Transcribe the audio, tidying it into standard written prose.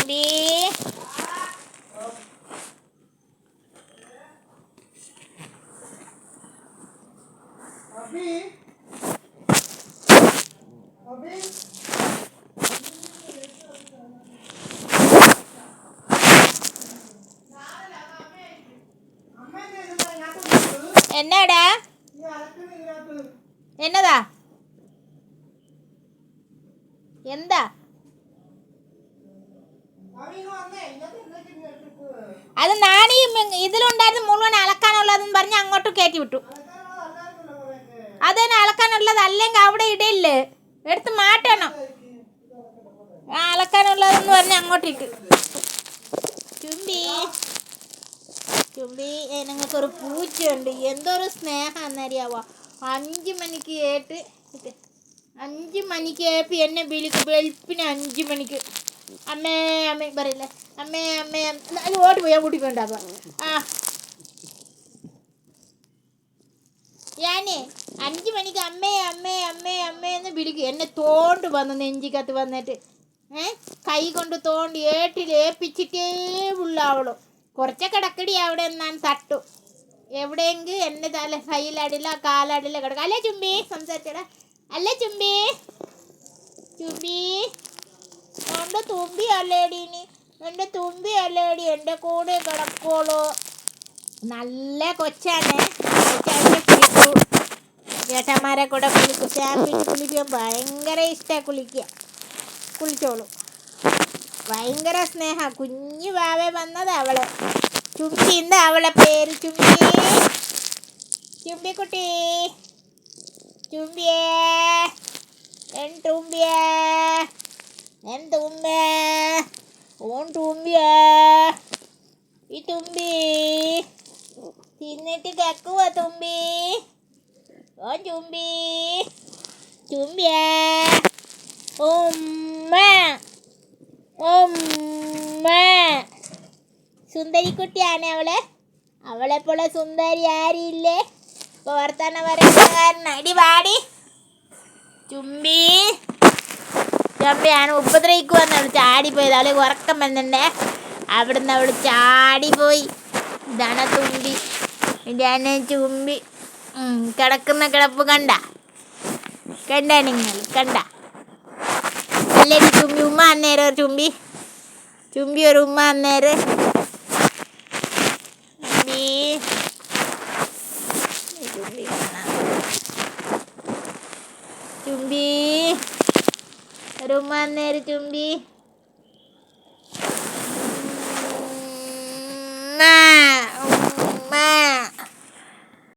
ചുംബി എന്നാടാ എന്നതാ എന്താ അത് നാണി ഇതിലുണ്ടായിരുന്നു മുഴുവൻ അലക്കാനുള്ളതെന്ന് പറഞ്ഞ് അങ്ങോട്ട് കയറ്റി വിട്ടു. അതന്നെ അലക്കാനുള്ളത്, അല്ലെങ്കിൽ അവിടെ ഇടയില്ലേ, എടുത്ത് മാറ്റണം. അലക്കാനുള്ളതെന്ന് പറഞ്ഞ് അങ്ങോട്ടിട്ട്. ചുംബി ചുംബി നിങ്ങൾക്കൊരു പൂച്ചയുണ്ട്, എന്തൊരു സ്നേഹം എന്നറിയാവോ. 5 മണിക്ക് ഏട്ട് 5 മണിക്ക് ഏപ്പി എന്നെ വിളിക്കും. വെളുപ്പിന് 5 മണിക്ക് അമ്മേ അമ്മേ പറയില്ലേ, അമ്മേ അമ്മേ അത് ഓടി പോയാൽ കൂട്ടിക്കൊണ്ടാക്കാം. ഞാനേ 5 മണിക്ക് അമ്മേ അമ്മേ അമ്മേ അമ്മേ എന്ന് വിളിക്കും. എന്നെ തോണ്ട് വന്ന് നെഞ്ചിക്കത്ത് വന്നിട്ട് കൈ കൊണ്ട് തോണ്ടി ഏപ്പിച്ചിട്ടേ ഉള്ളാവളൂ. കുറച്ച് കിടക്കടി അവിടെ ഞാൻ തട്ടു. എവിടെയെങ്കിൽ എൻ്റെ തല കയ്യിലടില്ല കാലടില്ല കിടക്കും. അല്ലേ ചുംബി സംസാരിച്ചടാ, അല്ലേ ചുംബി ചുംബി എൻ്റെ തുമ്പി അല്ലേടി, എൻ്റെ തുമ്പി അല്ലേടി എൻ്റെ കൂടെ കിടക്കോളൂ. നല്ല കൊച്ചാണ്. കുളിക്കൂ, ചേട്ടന്മാരെ കൂടെ കുളിക്കും. ഷാമ്പിട്ട് കുളിക്കാൻ ഭയങ്കര ഇഷ്ടമാണ്. കുളിച്ചോളൂ, ഭയങ്കര സ്നേഹ. കുഞ്ഞു വാവേ വന്നത് അവള് ചുംബി. എന്താ അവളെ പേര്? ചുംബി ചുംബിക്കുട്ടി ചുംബിയേ എൻ തുമ്പിയേ എൻ തുമ്പേ ഓൺ തുമ്പിയേ. ഈ തുമ്പി തിന്നിട്ട് കക്കുവാ തുമ്പി. ഓ ചുംബി ചുംബിയേ ഉമ്മ ഉമ്മ. സുന്ദരിക്കുട്ടിയാണ് അവള്. അവളെപ്പോലെ സുന്ദരി ആരില്ലേ? ഇപ്പോൾ വർത്തമാനം പറയുന്ന അടി വാടി. ചുംബി ചുംബിയാണ് ഉപദ്രവിക്കുവെന്ന് അവൾ ചാടിപ്പോയത്. അവളെ ഉറക്കം വന്നിട്ടുണ്ടേ, അവിടുന്ന് അവൾ ചാടിപ്പോയി. ഇതാണ് തുമ്പി, ഇതാണ് ചുംബി. കിടക്കുന്ന കിടപ്പ് കണ്ട നിങ്ങൾ കണ്ട അല്ലേ? ചുംബി ഉമ്മ അന്നേരം ചുംബി ഒരു ഉമ്മ അന്നേരം. ചുംബി ഒരു ഉമ്മ അന്നേരം ചുംബി.